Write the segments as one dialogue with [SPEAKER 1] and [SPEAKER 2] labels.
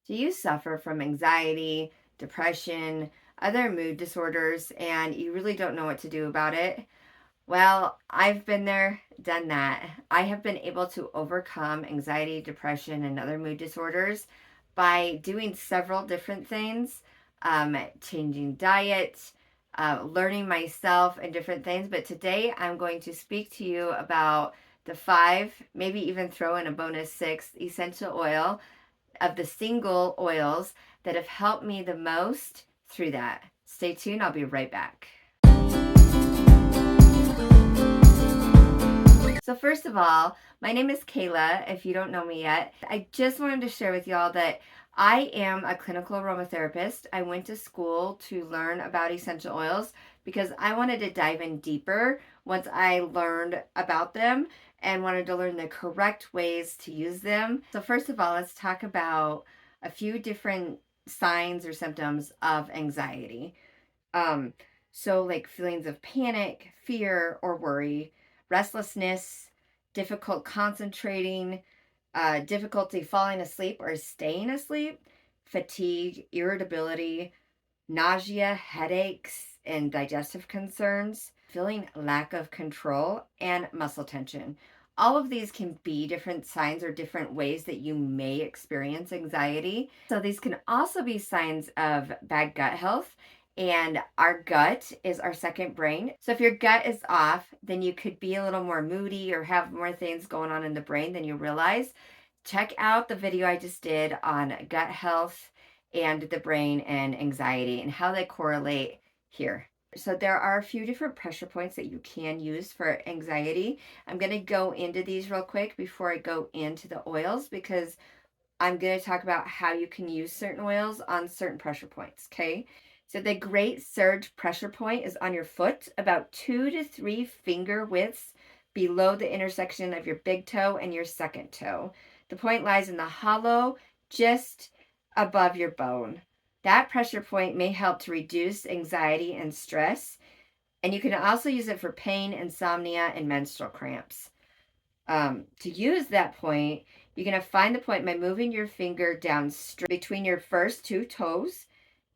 [SPEAKER 1] Do you suffer from anxiety, depression, other mood disorders, and you really don't know what to do about it? Well, I've been there, done that. I have been able to overcome anxiety, depression, and other mood disorders by doing several different things, changing diet, learning myself, and different things. But today I'm going to speak to you about the five, maybe even throw in a bonus six essential oil of the single oils that have helped me the most through that. Stay tuned, I'll be right back. So first of all, my name is Kayla, if you don't know me yet. I just wanted to share with y'all that I am a clinical aromatherapist. I went to school to learn about essential oils because I wanted to dive in deeper once I learned about them and wanted to learn the correct ways to use them. So first of all, let's talk about a few different signs or symptoms of anxiety. So like feelings of panic, fear, or worry, restlessness, difficult concentrating, difficulty falling asleep or staying asleep, fatigue, irritability, nausea, headaches, and digestive concerns, feeling lack of control, and muscle tension. All of these can be different signs or different ways that you may experience anxiety. So these can also be signs of bad gut health. And our gut is our second brain. So if your gut is off, then you could be a little more moody or have more things going on in the brain than you realize. Check out the video I just did on gut health and the brain and anxiety and how they correlate here. So there are a few different pressure points that you can use for anxiety. I'm going to go into these real quick before I go into the oils because I'm going to talk about how you can use certain oils on certain pressure points, okay? So the great surge pressure point is on your foot, about 2 to 3 finger widths below the intersection of your big toe and your second toe. The point lies in the hollow just above your bone. That pressure point may help to reduce anxiety and stress, and you can also use it for pain, insomnia, and menstrual cramps. To use that point, you're going to find the point by moving your finger down straight between your first 2 toes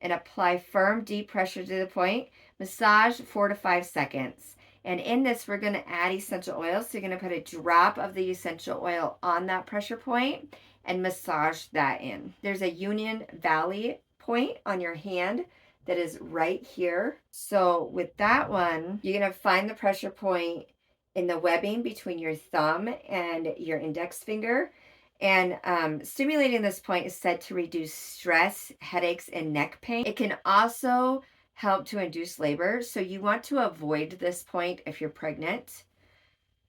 [SPEAKER 1] and apply firm, deep pressure to the point. Massage 4 to 5 seconds. And in this, we're going to add essential oils. So you're going to put a drop of the essential oil on that pressure point and massage that in. There's a Union Valley point on your hand that is right here. So with that one, you're going to find the pressure point in the webbing between your thumb and your index finger. And stimulating this point is said to reduce stress, headaches, and neck pain. It can also help to induce labor. So you want to avoid this point if you're pregnant.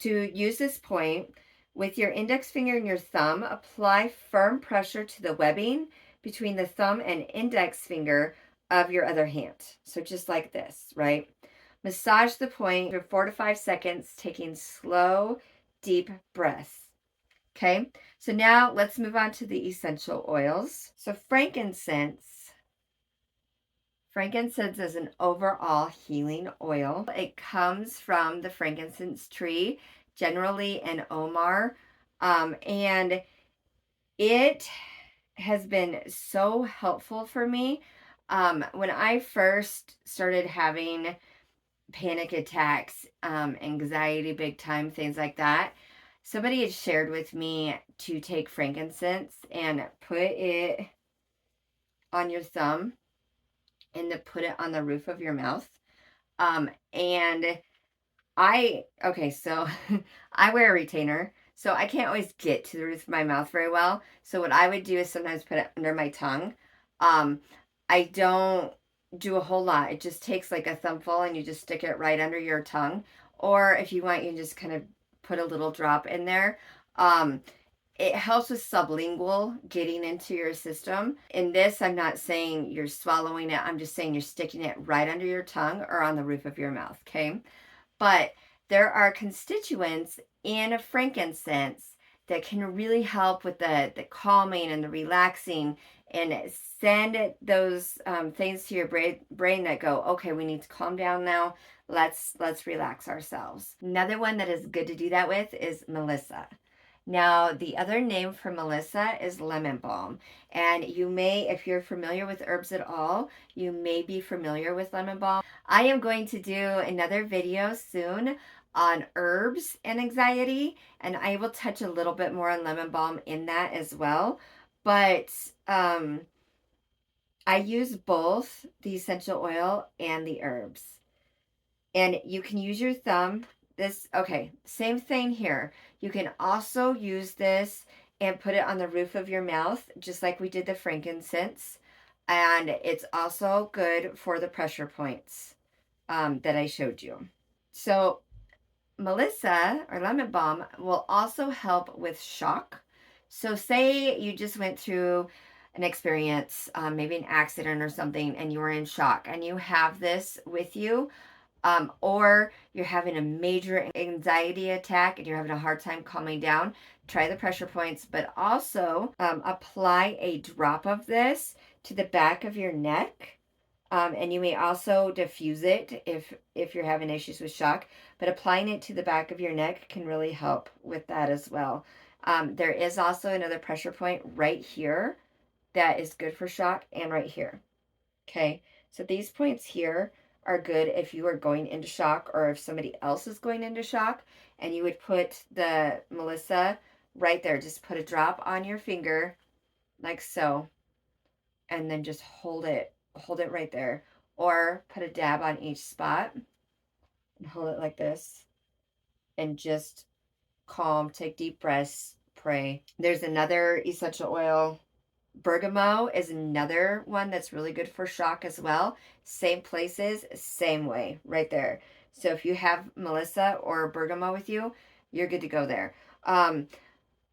[SPEAKER 1] To use this point, with your index finger and your thumb, apply firm pressure to the webbing between the thumb and index finger of your other hand. So just like this, right? Massage the point for 4 to 5 seconds, taking slow, deep breaths. Okay, so now let's move on to the essential oils. So frankincense is an overall healing oil. It comes from the frankincense tree, generally an Omar, and it has been so helpful for me. When I first started having panic attacks, anxiety big time, things like that, somebody had shared with me to take frankincense and put it on your thumb and to put it on the roof of your mouth. And so I wear a retainer, so I can't always get to the roof of my mouth very well. So what I would do is sometimes put it under my tongue. I don't do a whole lot. It just takes like a thumbful and you just stick it right under your tongue. Or if you want, you can just kind of put a little drop in there. It helps with sublingual getting into your system. In this, I'm not saying you're swallowing it. I'm just saying you're sticking it right under your tongue or on the roof of your mouth, okay? But there are constituents in frankincense that can really help with the calming and the relaxing and send those things to your brain that go, okay, we need to calm down now. Let's relax ourselves. Another one that is good to do that with is Melissa. Now, the other name for Melissa is lemon balm. And you may, if you're familiar with herbs at all, you may be familiar with lemon balm. I am going to do another video soon on herbs and anxiety, and I will touch a little bit more on lemon balm in that as well. But I use both the essential oil and the herbs. And you can use your thumb. Okay, same thing here. You can also use this and put it on the roof of your mouth, just like we did the frankincense. And it's also good for the pressure points that I showed you. So Melissa or lemon balm will also help with shock. So say you just went through an experience, maybe an accident or something, and you were in shock and you have this with you, or you're having a major anxiety attack and you're having a hard time calming down, try the pressure points, but also apply a drop of this to the back of your neck. And you may also diffuse it if you're having issues with shock, but applying it to the back of your neck can really help with that as well. There is also another pressure point right here that is good for shock, and right here. Okay, so these points here are good if you are going into shock or if somebody else is going into shock, and you would put the Melissa right there. Just put a drop on your finger like so, and then just hold it right there, or put a dab on each spot and hold it like this, and just calm, take deep breaths, pray. There's another essential oil. Bergamot is another one that's really good for shock as well. Same places, same way, right there. So if you have Melissa or bergamot with you, you're good to go there. I'm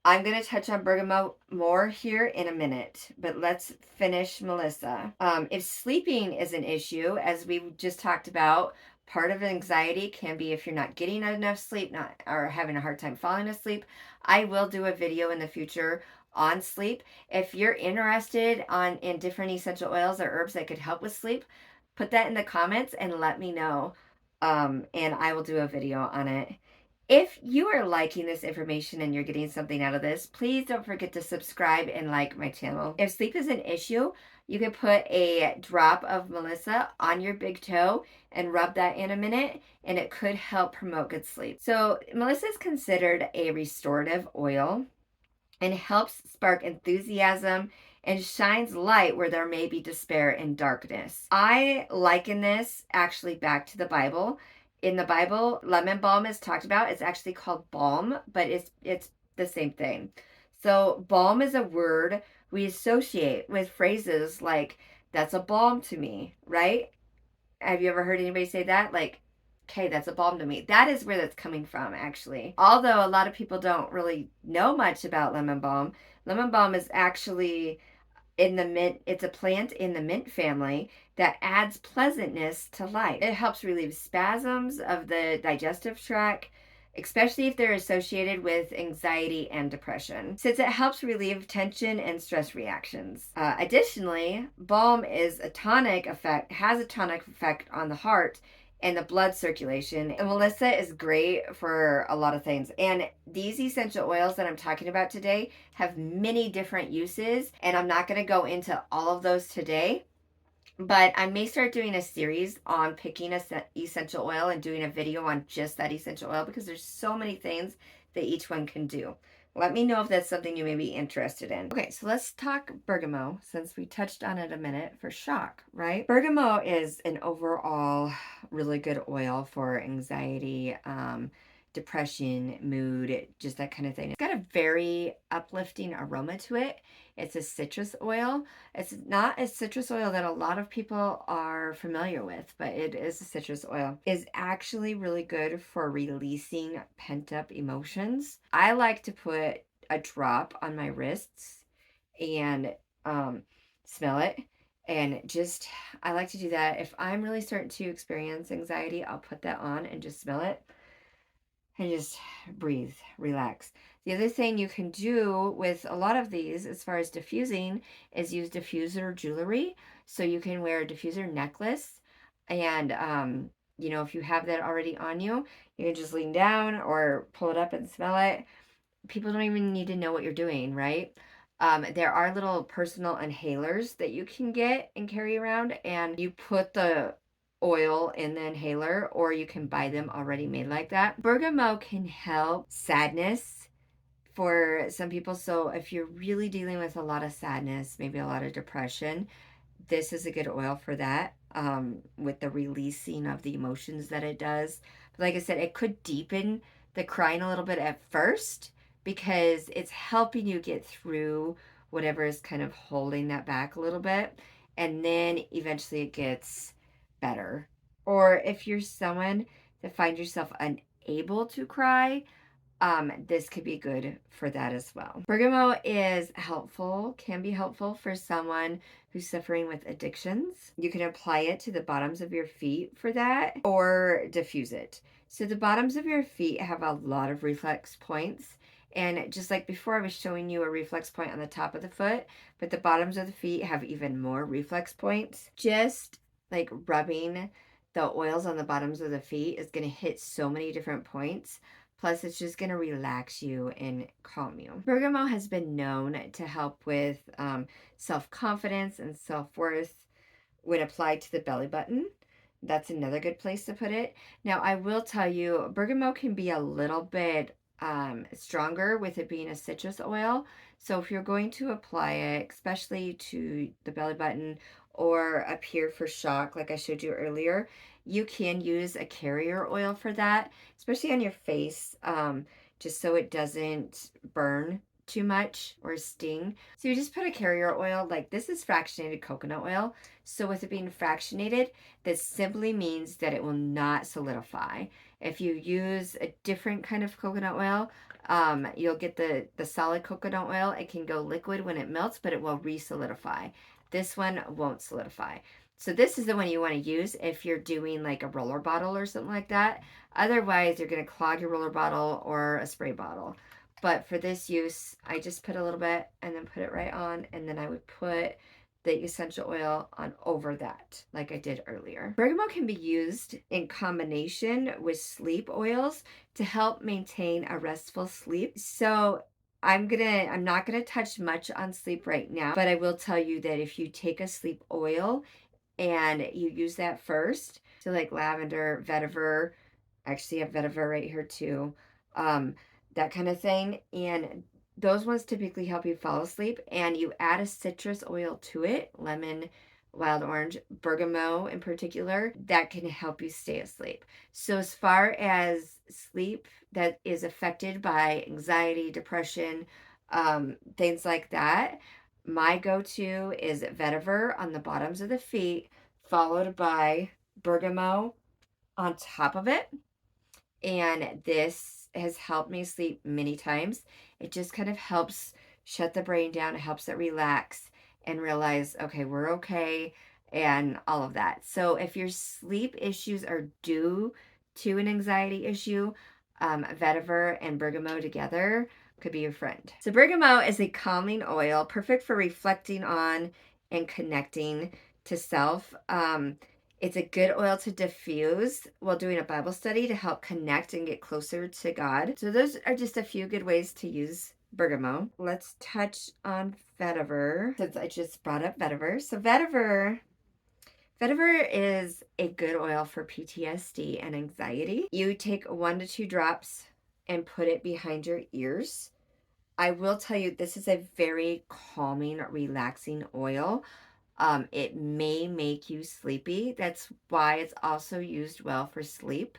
[SPEAKER 1] going to touch on bergamot more here in a minute, but let's finish Melissa. If sleeping is an issue, as we just talked about, part of anxiety can be if you're not getting enough sleep, not or having a hard time falling asleep. I will do a video in the future on sleep. If you're interested in different essential oils or herbs that could help with sleep, put that in the comments and let me know. And I will do a video on it. If you are liking this information and you're getting something out of this, please don't forget to subscribe and like my channel. If sleep is an issue, you can put a drop of Melissa on your big toe and rub that in a minute, and it could help promote good sleep. So Melissa is considered a restorative oil and helps spark enthusiasm and shines light where there may be despair and darkness. I liken this actually back to the Bible. In the Bible, lemon balm is talked about. It's actually called balm, but it's the same thing. So balm is a word we associate with phrases like, that's a balm to me, right? Have you ever heard anybody say that? Like, okay, that's a balm to me. That is where that's coming from, actually. Although a lot of people don't really know much about lemon balm is actually in the mint. It's a plant in the mint family that adds pleasantness to life. It helps relieve spasms of the digestive tract, especially if they're associated with anxiety and depression, since it helps relieve tension and stress reactions. Additionally, balm has a tonic effect on the heart and the blood circulation. And Melissa is great for a lot of things. And these essential oils that I'm talking about today have many different uses, and I'm not going to go into all of those today. But I may start doing a series on picking a essential oil and doing a video on just that essential oil, because there's so many things that each one can do. Let me know if that's something you may be interested in. Okay, so let's talk bergamot, since we touched on it a minute, for shock, right? Bergamot is an overall really good oil for anxiety, depression, mood, just that kind of thing. It's got a very uplifting aroma to it. It's a citrus oil. It's not a citrus oil that a lot of people are familiar with, but it is a citrus oil. It's actually really good for releasing pent-up emotions. I like to put a drop on my wrists and smell it. And just, I like to do that. If I'm really starting to experience anxiety, I'll put that on and just smell it and just breathe, relax. The other thing you can do with a lot of these, as far as diffusing, is use diffuser jewelry. So you can wear a diffuser necklace, and if you have that already on you, you can just lean down or pull it up and smell it. people don't even need to know what you're doing, right? There are little personal inhalers that you can get and carry around, and you put the oil in the inhaler, or you can buy them already made like that. Bergamot can help sadness for some people. So if you're really dealing with a lot of sadness, maybe a lot of depression, this is a good oil for that, with the releasing of the emotions that it does. But like I said, it could deepen the crying a little bit at first because it's helping you get through whatever is kind of holding that back a little bit. And then eventually it gets better. Or if you're someone that finds yourself unable to cry, this could be good for that as well. Bergamot is helpful, can be helpful for someone who's suffering with addictions. You can apply it to the bottoms of your feet for that or diffuse it. So the bottoms of your feet have a lot of reflex points. And just like before, I was showing you a reflex point on the top of the foot, but the bottoms of the feet have even more reflex points. Just like rubbing the oils on the bottoms of the feet is going to hit so many different points. Plus, it's just going to relax you and calm you. Bergamot has been known to help with self-confidence and self-worth when applied to the belly button. That's another good place to put it. Now, I will tell you, bergamot can be a little bit stronger with it being a citrus oil. So if you're going to apply it, especially to the belly button or up here for shock, like I showed you earlier, you can use a carrier oil for that, especially on your face, just so it doesn't burn too much or sting. So you just put a carrier oil, like this is fractionated coconut oil. So with it being fractionated, this simply means that it will not solidify. If you use a different kind of coconut oil, you'll get the solid coconut oil. It can go liquid when it melts, but it will re-solidify. This one won't solidify. So this is the one you want to use if you're doing like a roller bottle or something like that. Otherwise, you're going to clog your roller bottle or a spray bottle. But for this use, I just put a little bit and then put it right on, and then I would put the essential oil on over that, like I did earlier. Bergamot can be used in combination with sleep oils to help maintain a restful sleep. So I'm not gonna touch much on sleep right now, but I will tell you that if you take a sleep oil and you use that first, so like lavender, vetiver, actually I have vetiver right here too, that kind of thing, and those ones typically help you fall asleep, and you add a citrus oil to it, lemon, wild orange, bergamot in particular, that can help you stay asleep. So as far as sleep that is affected by anxiety, depression, things like that, my go-to is vetiver on the bottoms of the feet, followed by bergamot on top of it. And this has helped me sleep many times. It just kind of helps shut the brain down. It helps it relax and realize, okay, we're okay, and all of that. So if your sleep issues are due to an anxiety issue, vetiver and bergamot together could be your friend. So bergamot is a calming oil, perfect for reflecting on and connecting to self. It's a good oil to diffuse while doing a Bible study to help connect and get closer to God. So those are just a few good ways to use bergamot. Let's touch on vetiver, since I just brought up vetiver. So vetiver is a good oil for PTSD and anxiety. You take 1 to 2 drops and put it behind your ears. I will tell you, this is a very calming, relaxing oil. It may make you sleepy. That's why it's also used well for sleep.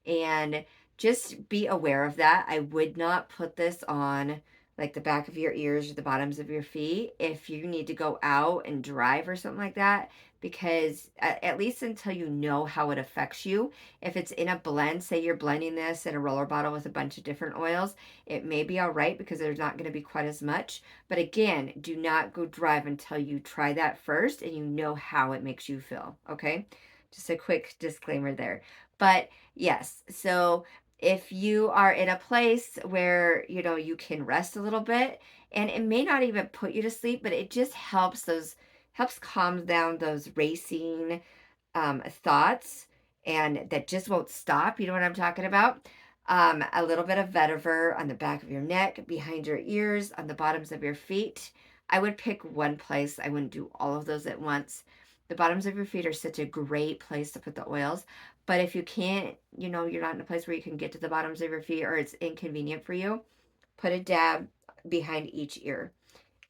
[SPEAKER 1] And just be aware of that. I would not put this on like the back of your ears or the bottoms of your feet if you need to go out and drive or something like that, because at least until you know how it affects you. If it's in a blend, say you're blending this in a roller bottle with a bunch of different oils, it may be all right because there's not going to be quite as much. But again, do not go drive until you try that first and you know how it makes you feel, okay? Just a quick disclaimer there. But yes, so if you are in a place where, you can rest a little bit, and it may not even put you to sleep, but it just helps calm down those racing thoughts, and that just won't stop. You know what I'm talking about? A little bit of vetiver on the back of your neck, behind your ears, on the bottoms of your feet. I would pick one place. I wouldn't do all of those at once. The bottoms of your feet are such a great place to put the oils. But if you can't, you're not in a place where you can get to the bottoms of your feet or it's inconvenient for you, put a dab behind each ear,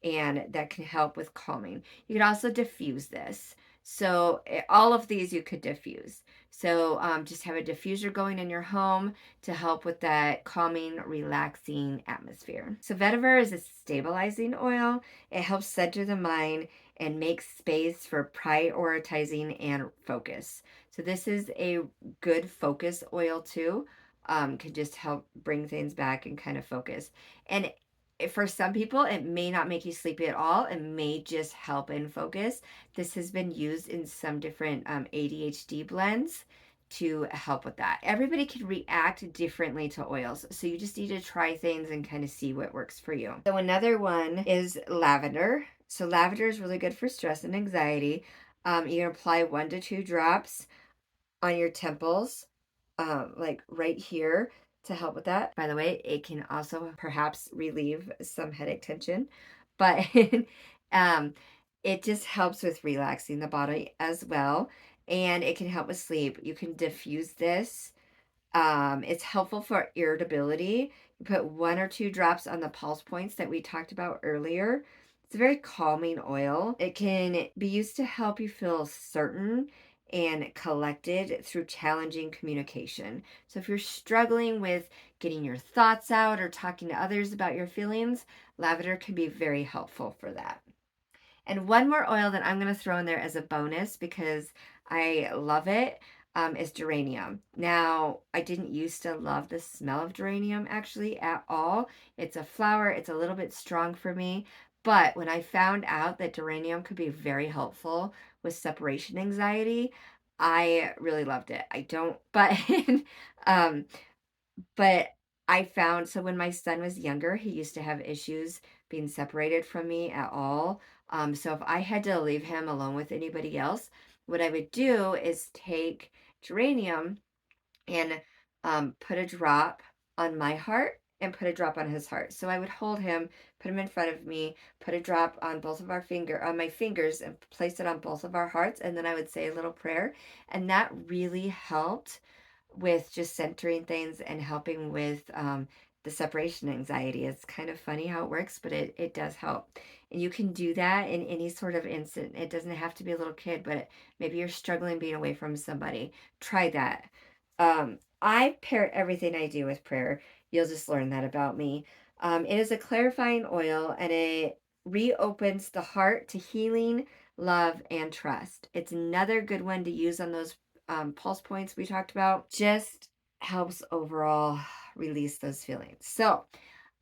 [SPEAKER 1] and that can help with calming. You could also diffuse this. So all of these you could diffuse. So just have a diffuser going in your home to help with that calming, relaxing atmosphere. So vetiver is a stabilizing oil. It helps center the mind and makes space for prioritizing and focus. So this is a good focus oil too. Can just help bring things back and kind of focus. And for some people, it may not make you sleepy at all. It may just help in focus. This has been used in some different ADHD blends to help with that. Everybody can react differently to oils, so you just need to try things and kind of see what works for you. So another one is lavender. So lavender is really good for stress and anxiety. You can apply 1 to 2 drops on your temples, like right here, to help with that. By the way, it can also perhaps relieve some headache tension, but um, it just helps with relaxing the body as well, and it can help with sleep. You can diffuse this. It's helpful for irritability. You put 1 or 2 drops on the pulse points that we talked about earlier. It's a very calming oil. It can be used to help you feel certain and collected through challenging communication. So if you're struggling with getting your thoughts out or talking to others about your feelings, lavender can be very helpful for that. And one more oil that I'm going to throw in there as a bonus because I love it is geranium. Now, I didn't used to love the smell of geranium actually at all. It's a flower, it's a little bit strong for me. But when I found out that geranium could be very helpful with separation anxiety, I really loved it. I don't, um, but I found, so when my son was younger, he used to have issues being separated from me at all. So if I had to leave him alone with anybody else, what I would do is take geranium and put a drop on my heart and put a drop on his heart. So I would hold him, put him in front of me, put a drop on both of on my fingers, and place it on both of our hearts, and then I would say a little prayer, and that really helped with just centering things and helping with the separation anxiety. It's kind of funny how it works, but it does help. And you can do that in any sort of instant. It doesn't have to be a little kid, but maybe you're struggling being away from somebody. Try that. I pair everything I do with prayer. You'll just learn that about me. It is a clarifying oil, and it reopens the heart to healing, love, and trust. It's another good one to use on those pulse points we talked about. Just helps overall release those feelings. So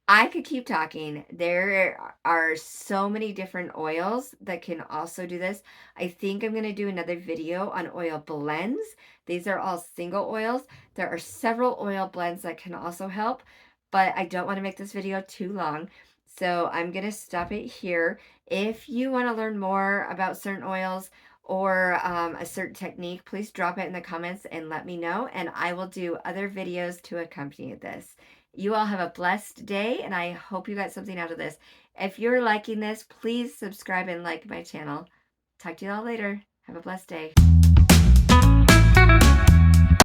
[SPEAKER 1] I could keep talking. There are so many different oils that can also do this. I think I'm going to do another video on oil blends. These are all single oils. There are several oil blends that can also help, but I don't want to make this video too long. So I'm going to stop it here. If you want to learn more about certain oils or a certain technique, please drop it in the comments and let me know, and I will do other videos to accompany this. You all have a blessed day, and I hope you got something out of this. If you're liking this, please subscribe and like my channel. Talk to you all later. Have a blessed day.